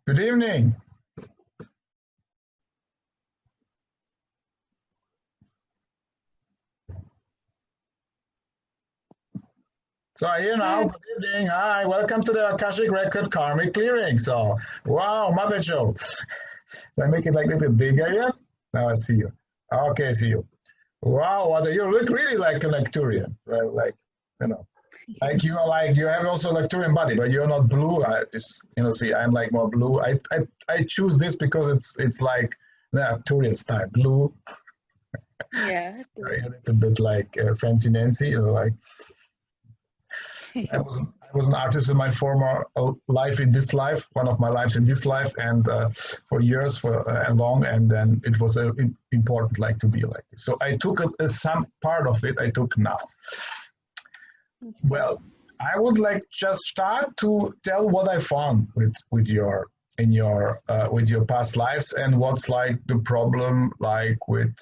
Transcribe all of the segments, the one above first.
Good evening. So I hear now, good evening. Hi, welcome to the Akashic Record Karmic Clearing. So, wow, Mabecho. So I make it like a little bit bigger here. Now I see you. Okay, I see you. Wow, what you look really like an Arcturian. Like, you know, like you are like, you have also Arcturian body, but you're not blue. See, I'm like more blue. I choose this because it's like the Arcturian style, blue. Yeah. A little bit like Fancy Nancy, like. I was an artist in my former life, in this life, one of my lives in this life, and for years, long, and then it was important, like, to be like this. So I took some part of it. I took now. Well, I would like just start to tell what I found with your past lives and what's like the problem, like with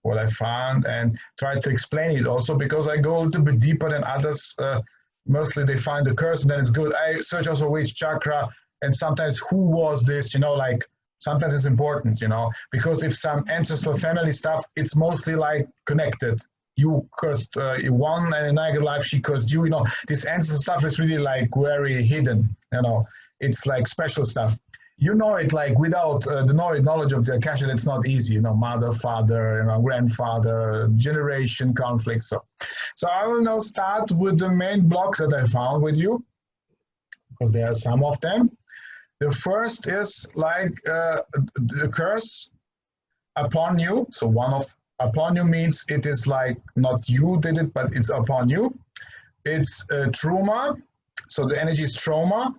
what I found, and try to explain it also because I go a little bit deeper than others. Mostly they find the curse and then it's good. I search also which chakra and sometimes who was this, like sometimes it's important, because if some ancestral family stuff, it's mostly like connected. You cursed one and in another life she cursed you, this ancestral stuff is really like very hidden, it's like special stuff. It like without the knowledge of the Akashic, it's not easy, mother, father, grandfather, generation conflict. So I will now start with the main blocks that I found with you, because there are some of them. The first is like the curse upon you. So upon you means it is like not you did it, but it's upon you. It's trauma. So the energy is trauma.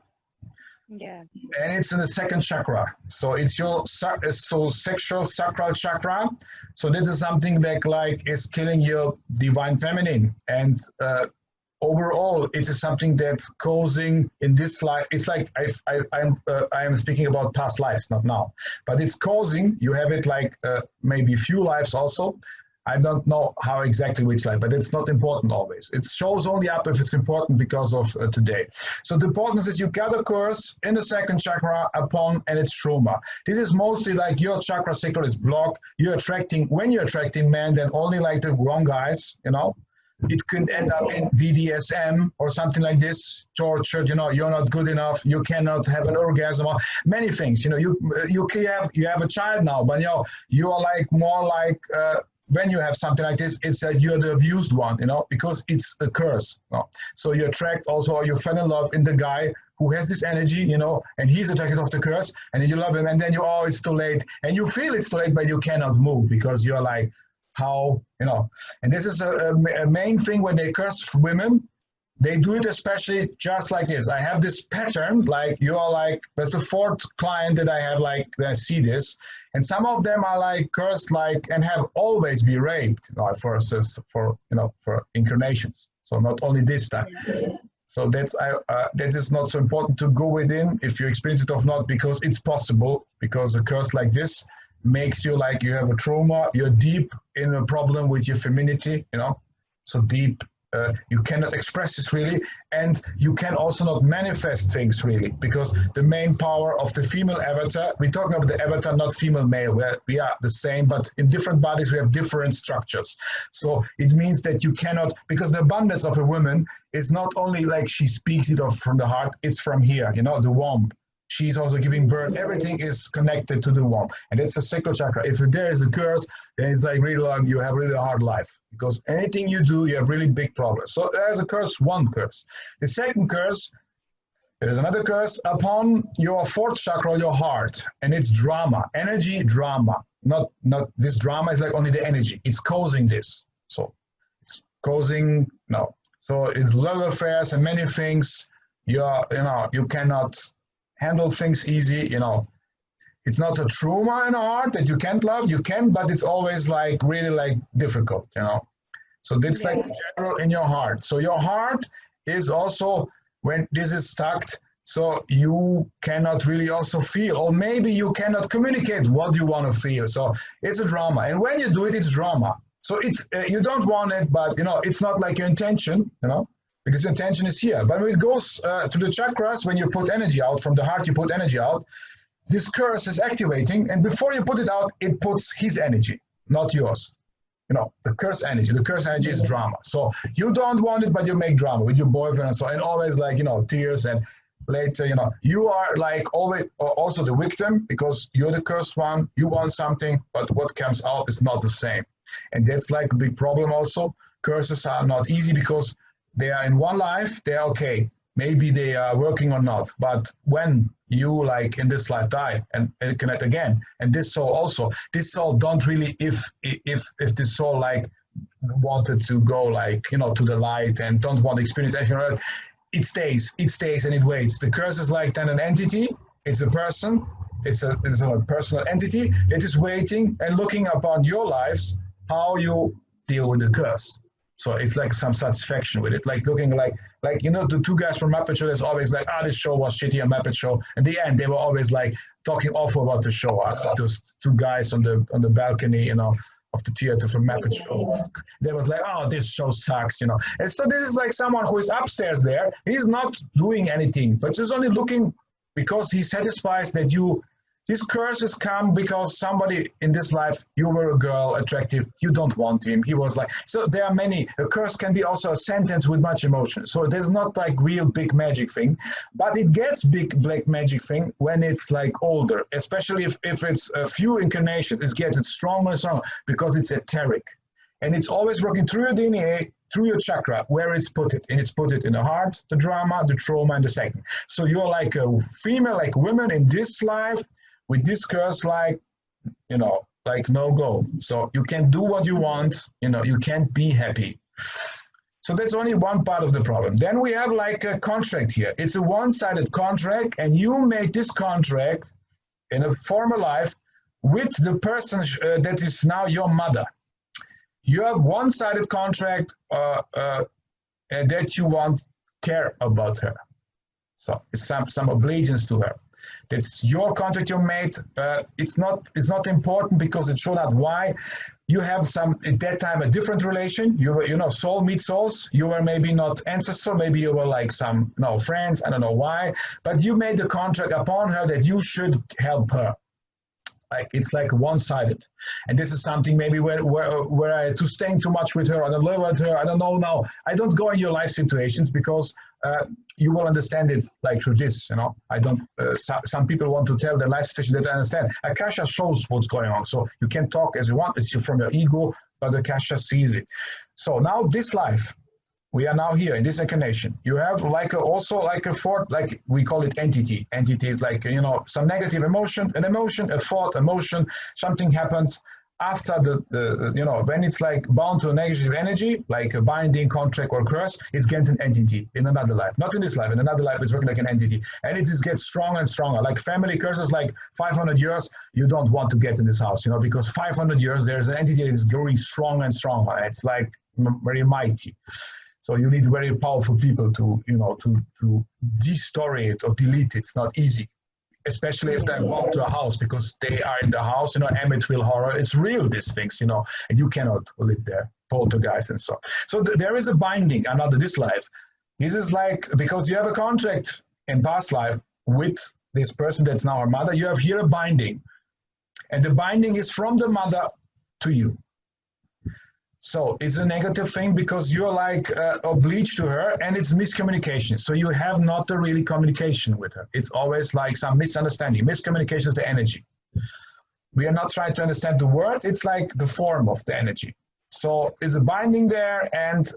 Yeah. And it's in the second chakra. So it's your sexual sacral chakra. So this is something that like is killing your divine feminine. And overall, it is something that's causing in this life. It's like I am speaking about past lives, not now. But it's causing, you have it like maybe few lives also. I don't know how exactly which life, but it's not important always. It shows only up if it's important because of today. So the importance is you got a curse in the second chakra upon, and it's trauma. This is mostly like your chakra sacral is blocked. When you're attracting men, then only like the wrong guys, It could end up in BDSM or something like this, tortured, you're not good enough, you cannot have an orgasm, or many things, you have a child now, but you are like more like, when you have something like this, it's that you're the abused one, because it's a curse. So you attract also, or you fall in love in the guy who has this energy, and he's attracted of the curse, and you love him, and then it's too late, and you feel it's too late, but you cannot move because you're like, how, and this is a main thing when they curse women. They do it especially just like this. I have this pattern, like you are like, that's the fourth client that I have like, that I see this. And some of them are like cursed like, and have always been raped for incarnations. So not only this time. Yeah. So that is not so important to go within if you experience it or not, because it's possible, because a curse like this makes you like, you have a trauma, you're deep in a problem with your femininity, so deep. You cannot express this really, and you can also not manifest things really, because the main power of the female avatar, we're talking about the avatar, not female male, where we are the same, but in different bodies we have different structures. So it means that you cannot, because the abundance of a woman is not only like she speaks it off from the heart, it's from here, the womb. She's also giving birth. Everything is connected to the womb. And it's a sacral chakra. If there is a curse, then it's like really long, you have really a hard life. Because anything you do, you have really big problems. So there's a curse, one curse. The second curse, there is another curse upon your fourth chakra, your heart. And it's drama, energy, drama. Not this drama is like only the energy. It's causing this. So it's causing, no. So it's love affairs and many things. You cannot handle things easy, It's not a trauma in the heart that you can't love, you can, but it's always like really like difficult, So that's like general in your heart. So your heart is also, when this is stuck, so you cannot really also feel, or maybe you cannot communicate what you want to feel. So it's a drama. And when you do it, it's drama. So it's, you don't want it, but it's not like your intention, because your intention is here. But when it goes to the chakras, when you put energy out from the heart, you put energy out, this curse is activating, and before you put it out, it puts his energy, not yours. You know, the curse energy. The curse energy is drama. So you don't want it, but you make drama with your boyfriend and so, and always like, you know, tears, and later, you know, you are like always also the victim because you're the cursed one. You want something, but what comes out is not the same. And that's like a big problem also. Curses are not easy because they are in one life, they're okay. Maybe they are working or not, but when you like in this life die and connect again, and this soul also, this soul don't really, if this soul like wanted to go like, you know, to the light and don't want to experience anything, it stays and it waits. The curse is like then an entity, it's a person, it's a personal entity that is waiting and looking upon your lives, how you deal with the curse. So it's like some satisfaction with it, like looking like you know, the two guys from Muppet Show, there's always like, this show was shitty, a Muppet Show. In the end, they were always like talking awful about the show. Those two guys on the balcony, you know, of the theater from Muppet Show. They was like, this show sucks, you know. And so this is like someone who is upstairs there. He's not doing anything, but just only looking because he satisfies that these curses come because somebody in this life, you were a girl, attractive, you don't want him. He was like, so there are many. A curse can be also a sentence with much emotion. So there's not like real big magic thing, but it gets big black magic thing when it's like older, especially if it's a few incarnations, it gets stronger and stronger because it's etheric. And it's always working through your DNA, through your chakra, where it's put it. And it's put it in the heart, the drama, the trauma, and the second. So you're like a female, like women in this life, with this curse, like, you know, like no go. So you can't do what you want, you know, you can't be happy. So that's only one part of the problem. Then we have like a contract here. It's a one-sided contract, and you make this contract in a former life with the person that is now your mother. You have one-sided contract that you want care about her. So it's some allegiance to her. That's your contract you made. It's not important because it showed out why. You have some at that time a different relation. You were, you know, soul meets souls. You were maybe not ancestor. Maybe you were like some, you know, friends. I don't know why, but you made the contract upon her that you should help her. Like it's like one-sided, and this is something maybe where I to staying too much with her. I don't live with her. I don't know now. I don't go in your life situations because you will understand it like through this. You know, I don't. Some people want to tell their life situation that I understand. Akasha shows what's going on, so you can talk as you want. It's from your ego, but Akasha sees it. So now this life. We are now here in this incarnation. You have like also like a fourth, like we call it entity. Entity is like, you know, some negative emotion, a thought, emotion, something happens after the you know, when it's like bound to a negative energy, like a binding contract or curse, it's getting an entity in another life. Not in this life, in another life it's working like an entity. And it just gets stronger and stronger. Like family curses, like 500 years, you don't want to get in this house, you know, because 500 years, there's an entity that is growing stronger and stronger. It's like very mighty. So you need very powerful people to, you know, to destroy it or delete it. It's not easy, especially if they walk to a house because they are in the house, you know, Amityville horror. It's real, these things, you know, and you cannot live there, poltergeist and so. So there is a binding, another this life. This is like, because you have a contract in past life with this person that's now our mother, you have here a binding. And the binding is from the mother to you. So it's a negative thing because you're like obliged to her, and it's miscommunication. So you have not a really communication with her. It's always like some misunderstanding. Miscommunication is the energy. We are not trying to understand the word. It's like the form of the energy. So it's a binding there, and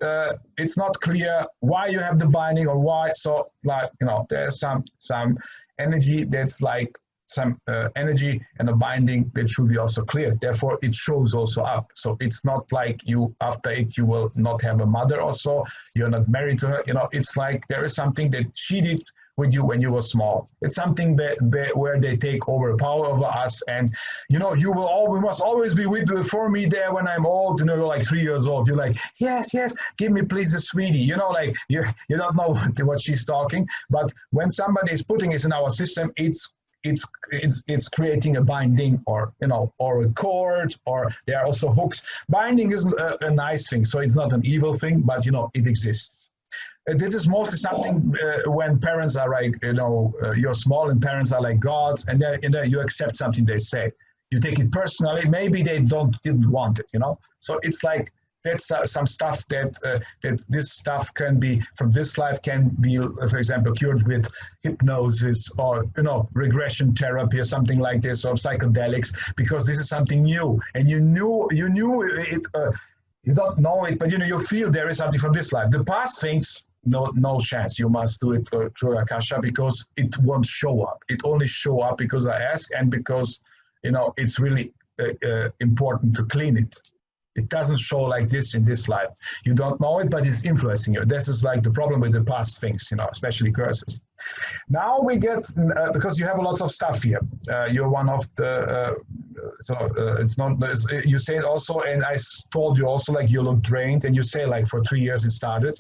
it's not clear why you have the binding or why. So like, you know, there's some energy that's like some energy and a binding that should be also clear. Therefore, it shows also up. So it's not like you, after it, you will not have a mother also. You're not married to her. You know, it's like there is something that she did with you when you were small. It's something where they take over power over us. And, you know, we must always be with you for me there when I'm old. You know, you're like 3 years old. You're like, yes, give me please the sweetie. You know, like you don't know what she's talking. But when somebody is putting it in our system, it's creating a binding, or, you know, or a cord, or there are also hooks. Binding is a nice thing, so it's not an evil thing, but, you know, it exists. This is mostly something when parents are like, you're small and parents are like gods, and then you accept something they say. You take it personally. Maybe they didn't want it, So it's like that's some stuff that this stuff can be from this life can be, for example, cured with hypnosis or regression therapy or something like this, or psychedelics, because this is something new, and you knew it. You don't know it, but you feel there is something from this life. The past things, no chance. You must do it through Akasha, because it won't show up. It only show up because I ask, and because it's really important to clean it. It doesn't show like this in this life. You don't know it, but it's influencing you. This is like the problem with the past things, especially curses. Now we get, because you have a lot of stuff here. You're one of the, it's not, you say it also, and I told you also, like, you look drained, and you say like for 3 years it started,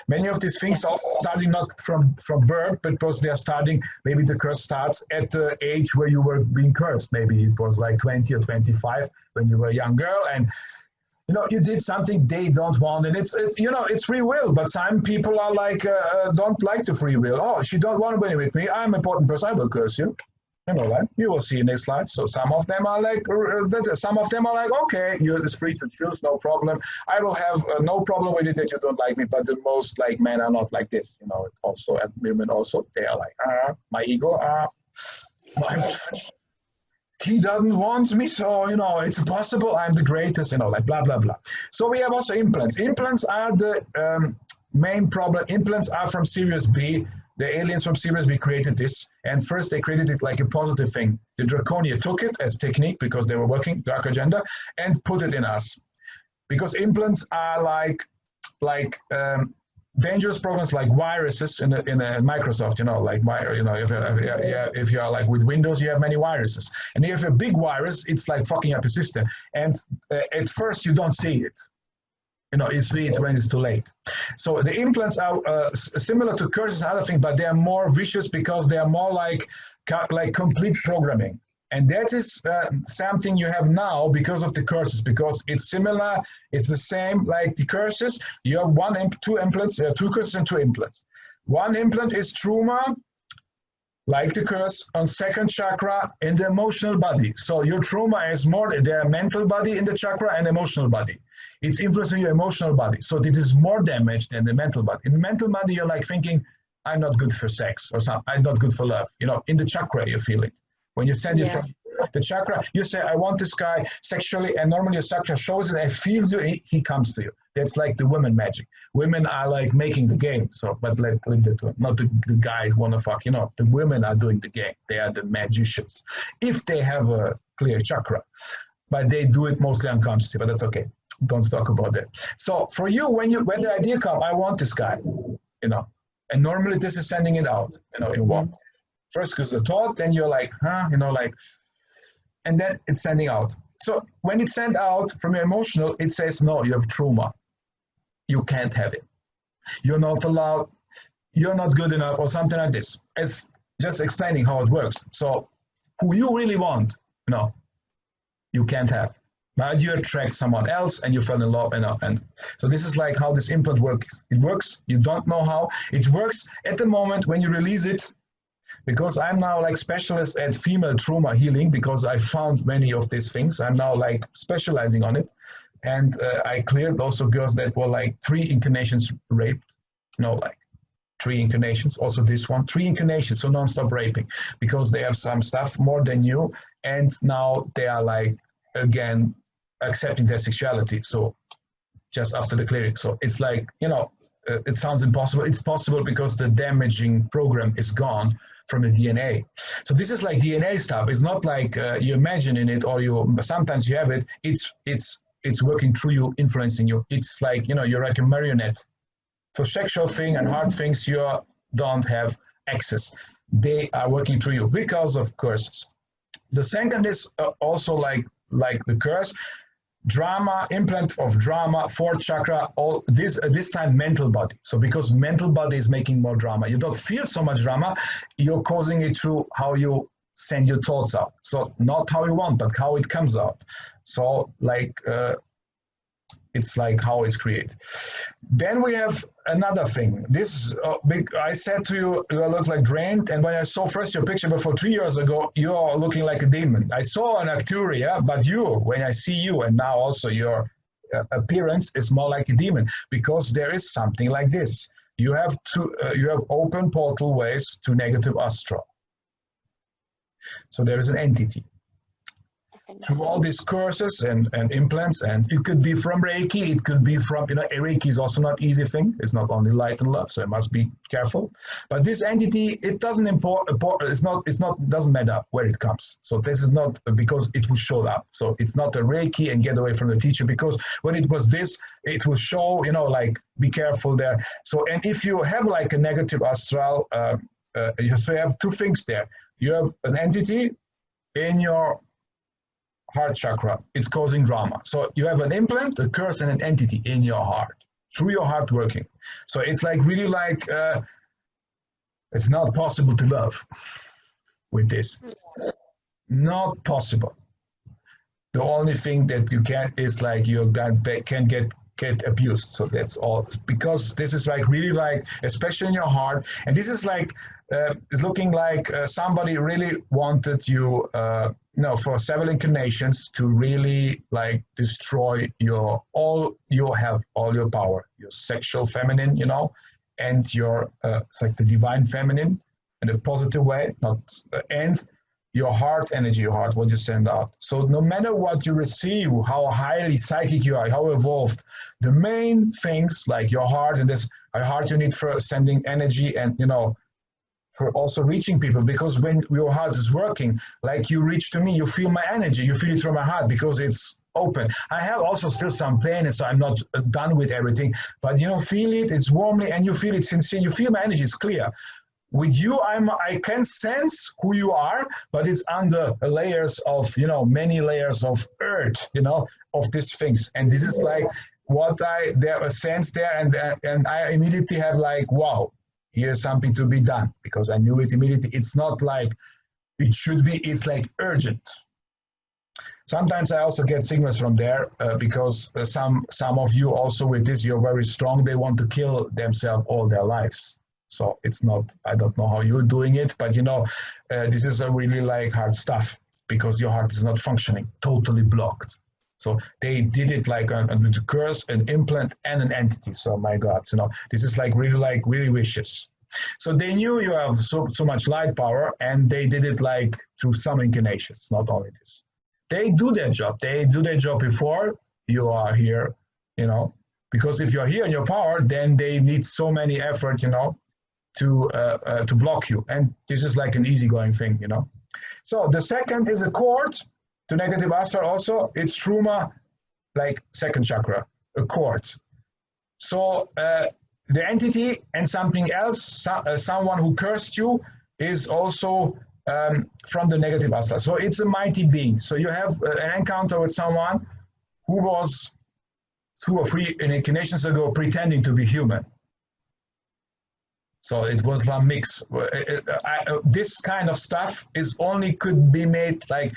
Many of these things are starting not from birth, but because they are starting, maybe the curse starts at the age where you were being cursed. Maybe it was like 20 or 25 when you were a young girl, and you did something they don't want, and it's free will. But some people are like, don't like the free will. Oh, she don't want to be with me. I'm an important person. I will curse you. Right? You will see next life. So some of them are like, okay, it's free to choose, no problem. I will have no problem with it that you don't like me. But the most like men are not like this. Also, and women also, they are like, my ego, I'm touched. He doesn't want me, so it's possible. I'm the greatest, like blah blah blah. So we have also implants. Implants are the main problem. Implants are from Sirius B. The aliens from Sirius B created this, and first they created it like a positive thing. The Draconia took it as technique because they were working dark agenda, and put it in us, because implants are like dangerous programs, like viruses in a Microsoft, if you are like with Windows, you have many viruses, and if you have a big virus, it's like fucking up your system, and at first you don't see it. You see it when it's too late. So the implants are similar to curses and other things, but they are more vicious because they are more like complete programming. And that is something you have now because of the curses, because it's similar, it's the same like the curses. You have two implants, two curses and two implants. One implant is trauma, like the curse, on second chakra in the emotional body. So your trauma is more the mental body in the chakra and emotional body. It's influencing your emotional body. So this is more damage than the mental body. In the mental body, you're like thinking, I'm not good for sex or something. I'm not good for love. In the chakra, you feel it. When you send it from the chakra, you say, I want this guy sexually, and normally your chakra shows it and feels you, he comes to you. That's like the women magic. Women are like making the game. So, but let it, not the guys want to fuck, the women are doing the game. They are the magicians. If they have a clear chakra, but they do it mostly unconsciously, but that's okay. Don't talk about that. So for you, when the idea comes, I want this guy, and normally this is sending it out, in one. First, because the thought, then you're like, and then it's sending out. So when it's sent out from your emotional, it says, no, you have trauma. You can't have it. You're not allowed. You're not good enough, or something like this. It's just explaining how it works. So who you really want, you can't have. But you attract someone else and you fall in love, and so this is like how this implant works. It works. You don't know how it works at the moment when you release it. Because I'm now like specialist at female trauma healing, because I found many of these things. I'm now like specializing on it, and I cleared also girls that were like 3 incarnations raped. Like 3 incarnations. Also this one, 3 incarnations, so non-stop raping, because they have some stuff more than you, and now they are like again accepting their sexuality. So just after the clearing, so it's like it sounds impossible. It's possible because the damaging program is gone from the DNA. So this is like DNA stuff. It's not like you imagine in it, or sometimes you have it. It's working through you, influencing you. It's like you're like a marionette. For sexual thing and hard things, you don't have access. They are working through you because of curses. The second is also like the curse. Drama, implant of drama, 4th chakra, all this time mental body. So because mental body is making more drama, you don't feel so much drama, you're causing it through how you send your thoughts out. So not how you want, but how it comes out. So like it's like how it's created. Then we have another thing. This big. I said to you, you look like drained. And when I saw first your picture before 3 years ago, you are looking like a demon. I saw an Arcturian, but you, when I see you, and now also your appearance is more like a demon, because there is something like this. You have open portal ways to negative astral. So there is an entity. Through all these curses and implants, and it could be from Reiki, it could be from, Reiki is also not easy thing. It's not only light and love, so you must be careful. But this entity, it doesn't doesn't matter where it comes. So this is not because it will show up. So it's not a Reiki and get away from the teacher, because when it was this, it will show, like be careful there. So, and if you have like a negative astral, so you have two things there. You have an entity in your heart chakra, it's causing drama. So you have an implant, a curse, and an entity in your heart, through your heart working. So it's like really like, it's not possible to love with this. Not possible. The only thing that you can is like you can get abused. So that's all, because this is like really like, especially in your heart. And this is like, it's looking like somebody really wanted you, for several incarnations to really like destroy all your power, your sexual feminine, and your it's like the divine feminine in a positive way, and your heart energy, what you send out. So no matter what you receive, how highly psychic you are, how evolved, the main things like your heart, and this heart you need for sending energy, and for also reaching people, because when your heart is working, like you reach to me, you feel my energy, you feel it from my heart, because it's open. I have also still some pain, and so I'm not done with everything, but feel it, it's warmly, and you feel it sincere, you feel my energy, it's clear. With you, I can sense who you are, but it's under layers of, many layers of earth, of these things. And this is like what there a sense there, and I immediately have like, wow, here's something to be done, because I knew it immediately. It's not like it should be, it's like urgent. Sometimes I also get signals from there, because some of you also with this, you're very strong. They want to kill themselves all their lives. So it's not, I don't know how you're doing it, but this is a really like hard stuff, because your heart is not functioning, totally blocked. So they did it like with a curse, an implant, and an entity. So my God, this is really vicious. So they knew you have so much light power, and they did it like through some incarnations, not only this. They do their job. They do their job before you are here, because if you're here in your power, then they need so many effort, to block you. And this is like an easygoing thing, So the second is a cord to negative astral also. It's Truma, like second chakra, a cord. So the entity and something else, someone who cursed you, is also from the negative astral. So it's a mighty being. So you have an encounter with someone who was 2 or 3 incarnations ago pretending to be human. So it was a mix. This kind of stuff could be made like,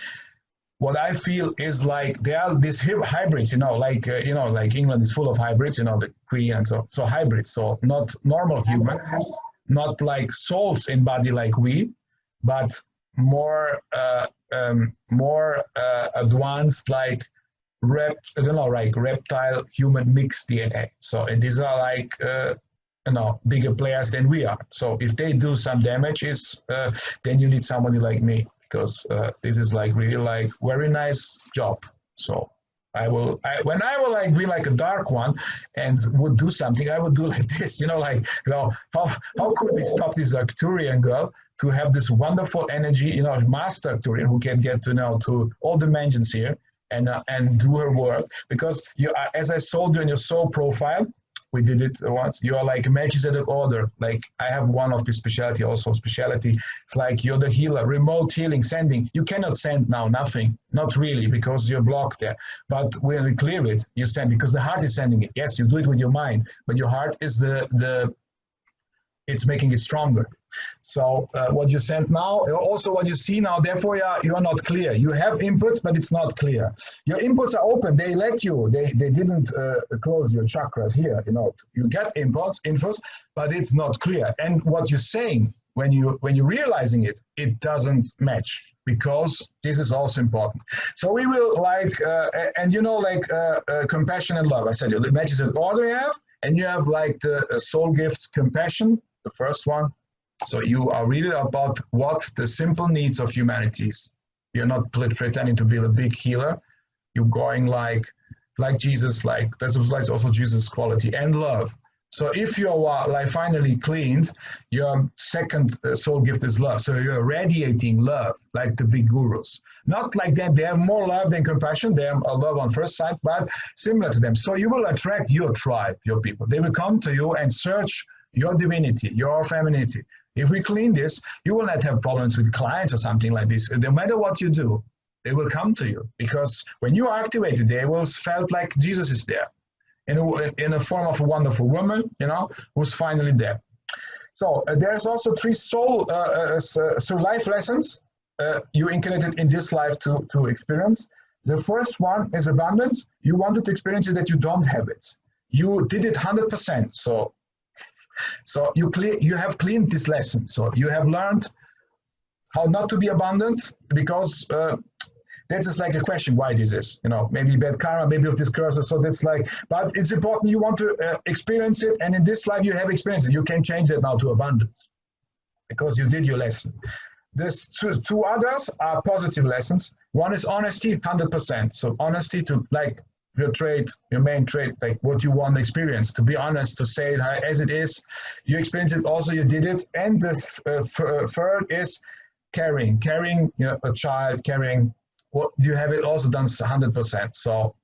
what I feel is like there are these hybrids, like England is full of hybrids, the Queen, and so hybrids. So not normal humans, not like souls in body like we, but more advanced, like reptile human mixed DNA. So and these are like bigger players than we are. So if they do some damage, then you need somebody like me, because this is like really like very nice job. So when I will like be like a dark one and would do something, I would do like this, how could we stop this Arcturian girl to have this wonderful energy, master Arcturian, who can get to all dimensions here and do her work, because as I told you in your soul profile, we did it once. You are like a Melchizedek order. Like I have one of the specialty. It's like you're the healer, remote healing, sending. You cannot send now, nothing. Not really, because you're blocked there. But when we clear it, you send, because the heart is sending it. Yes, you do it with your mind, but your heart is it's making it stronger. So what you send now, also what you see now, therefore you are not clear. You have inputs, but it's not clear. Your inputs are open. They let you. They didn't close your chakras here. You know, you get infos, but it's not clear. And what you're saying when you're realizing it, it doesn't match, because this is also important. So we will like, and you know, like compassion and love. I said it matches in order you have, and you have like the soul gifts, compassion, the first one. So you are really about what the simple needs of humanity is. You're not pretending to be a big healer. You're going like Jesus, like that's also Jesus' quality, and love. So if you are like finally cleaned, your second soul gift is love. So you're radiating love like the big gurus. Not like them. They have more love than compassion. They have a love on first sight, but similar to them. So you will attract your tribe, your people. They will come to you and search your divinity, your femininity. If we clean this, you will not have problems with clients or something like this. No matter what you do, they will come to you, because when you are activated, they will felt like Jesus is there in a form of a wonderful woman, you know, who's finally there. So there's also 3 soul life lessons you incarnated in this life to experience. The first one is abundance. You wanted to experience it, that you don't have it. You did it 100%. So you have cleaned this lesson. So you have learned how not to be abundant, because that is like a question, why this is, you know, maybe bad karma, maybe of this curse. So that's like, but it's important, you want to experience it, and in this life you have experienced it. You can change that now to abundance, because you did your lesson. There's two others are positive lessons. One is honesty, 100%. So honesty to like your trait, your main trait, like what you want to experience, to be honest, to say it as it is. You experienced it also, you did it. And the third is carrying, you know, a child, carrying what you have it also done 100%. So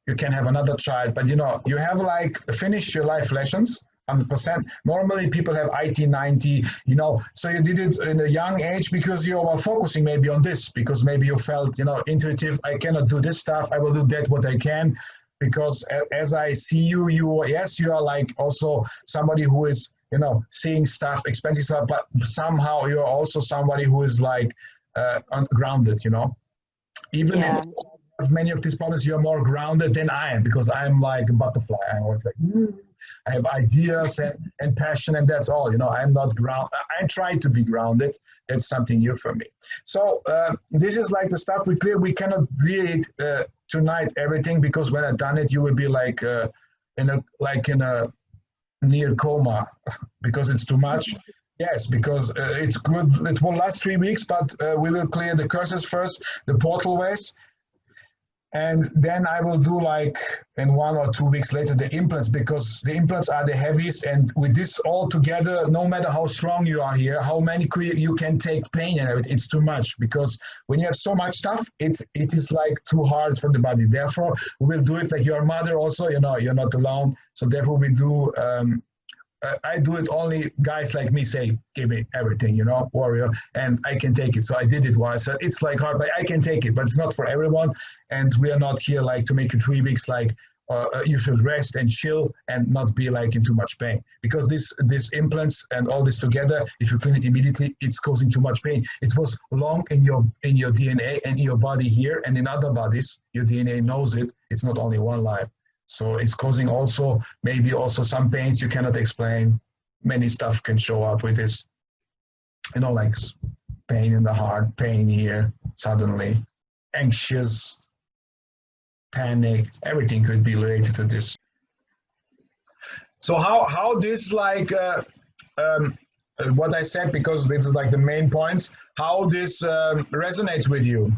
you can have another child, but you know, you have like finished your life lessons 100%. Normally people have IT 90, you know, so you did it in a young age because you were focusing maybe on this, because maybe you felt, you know, intuitive, I cannot do this stuff, I will do that what I can, because as I see you, yes, you are like also somebody who is, you know, seeing stuff, expensive stuff, but somehow you're also somebody who is like grounded, you know. Even if many of these problems, you're more grounded than I am, because I'm like a butterfly. I'm always like, I have ideas and passion, and that's all. You know, I'm not grounded. I try to be grounded. That's something new for me. So this is like the stuff we clear. We cannot read tonight everything, because when I've done it, you will be like in a near coma, because it's too much. Yes, because it's good. It will last 3 weeks, but we will clear the curses first, the portal ways, and then I will do like in 1 or 2 weeks later the implants, because the implants are the heaviest. And with this all together, no matter how strong you are here, how many you can take pain and everything, it's too much. Because when you have so much stuff, it is like too hard for the body. Therefore, we will do it like your mother also. You know, you're not alone. So therefore, we do. I do it only guys like me say, give me everything, you know, warrior, and I can take it. So I did it once. I said, it's like hard, but I can take it, but it's not for everyone. And we are not here like to make it 3 weeks, like you should rest and chill and not be like in too much pain. Because this implants and all this together, if you clean it immediately, it's causing too much pain. It was long in your DNA and in your body here, and in other bodies, your DNA knows it. It's not only one life. So it's causing also, maybe also some pains you cannot explain. Many stuff can show up with this, you know, like pain in the heart, pain here, suddenly, anxious, panic, everything could be related to this. So how this like, what I said, because this is like the main points, how this resonates with you?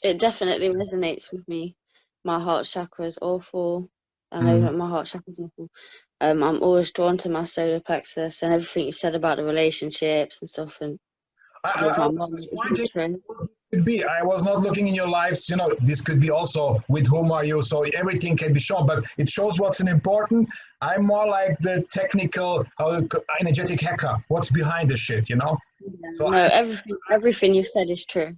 It definitely resonates with me. My heart chakra is awful. I know that my heart chakra is awful. I'm always drawn to my solar plexus, and everything you said about the relationships and stuff, and I was not looking in your lives, you know, this could be also with whom are you, so everything can be shown, but it shows what's important. I'm more like the technical, energetic hacker, what's behind the shit, you know? Yeah, so no, everything you said is true.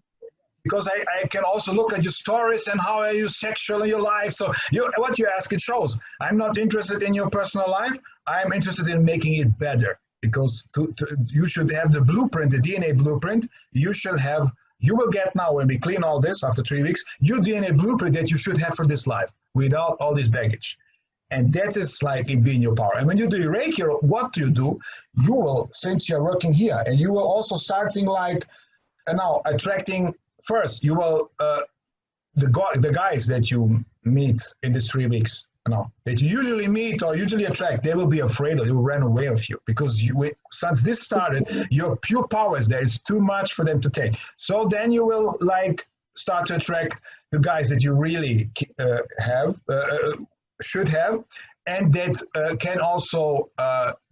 Because I can also look at your stories and how are you sexual in your life. So what you ask, it shows. I'm not interested in your personal life. I'm interested in making it better. because you should have the blueprint, the DNA blueprint. You will get now, when we clean all this after 3 weeks, your DNA blueprint that you should have for this life without all this baggage. And that is like it being your power. And when you do Reiki, what do? You will, since you're working here, and you will also starting like now attracting first, you will, the guys that you meet in these 3 weeks, that you usually meet or usually attract, they will be afraid or they will run away of you, because since this started, your pure power is there. It's too much for them to take. So then you will like start to attract the guys that you really should have, and that can also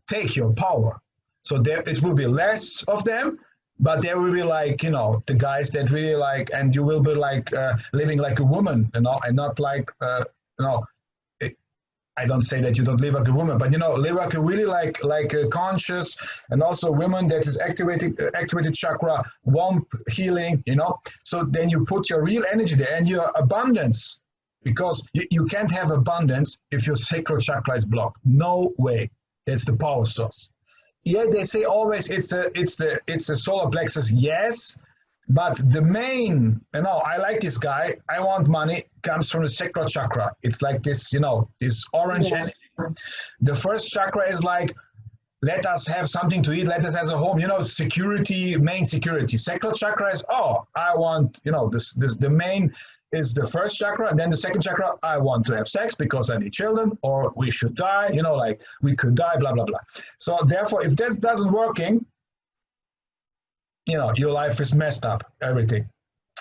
take your power. So there, it will be less of them, but there will be like, the guys that really like, and you will be like living like a woman, and not like, I don't say that you don't live like a woman, but live like a really like a conscious, and also women that is activated chakra, warmth, healing, So then you put your real energy there and your abundance, because you can't have abundance if your sacral chakra is blocked. No way. That's the power source. Yeah, they say always it's the solar plexus. Yes, but the main, I like this guy. I want money comes from the sacral chakra. It's like this, this orange energy. The first chakra is like, let us have something to eat. Let us have a home. Security, main security. Sacral chakra is, I want, the main is the first chakra, and then the second chakra, I want to have sex because I need children, or we should die, like we could die, blah, blah, blah. So therefore, if this doesn't working, your life is messed up, everything.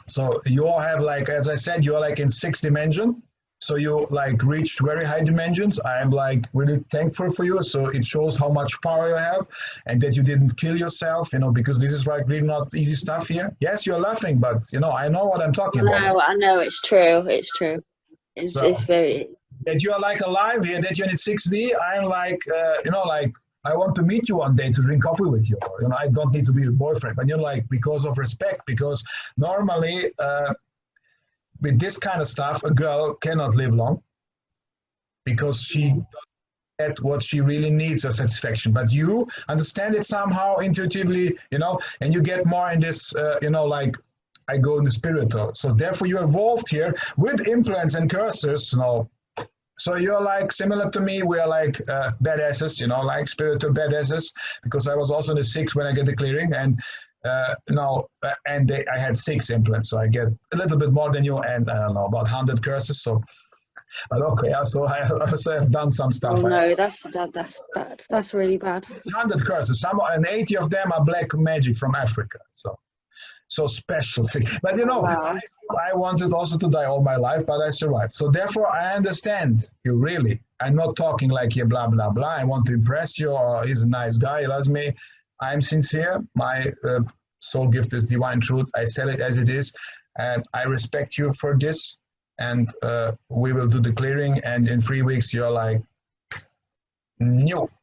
So you all have like, as I said, you're like in 6 dimension. So you like reached very high dimensions. I am like really thankful for you. So it shows how much power you have, and that you didn't kill yourself, because this is like really not easy stuff here. Yes, you're laughing, but I know what I'm talking about. I know, it's true. It's true. It's very. That you are like alive here, that you're in 6D. I'm like, like, I want to meet you one day to drink coffee with you. I don't need to be your boyfriend, but like, because of respect, because normally, with this kind of stuff, a girl cannot live long, because she doesn't get what she really needs, a satisfaction. But you understand it somehow intuitively, and you get more in this, like, I go in the spiritual. So therefore you evolved here with implants and curses, So you're like similar to me. We are like badasses, like spiritual badasses, because I was also in the 6 when I get the clearing, and I had 6 implants, so I get a little bit more than you, and I don't know, about 100 curses. So, but okay, so I also have done some stuff. Oh no, that's bad. That's really bad. 100 curses, and 80 of them are black magic from Africa. So special thing. But wow. I wanted also to die all my life, but I survived. So therefore, I understand you really. I'm not talking like you blah blah blah. I want to impress you, or he's a nice guy, he loves me. I'm sincere. My soul gift is divine truth. I sell it as it is, and I respect you for this. And we will do the clearing. And in 3 weeks, you're like new.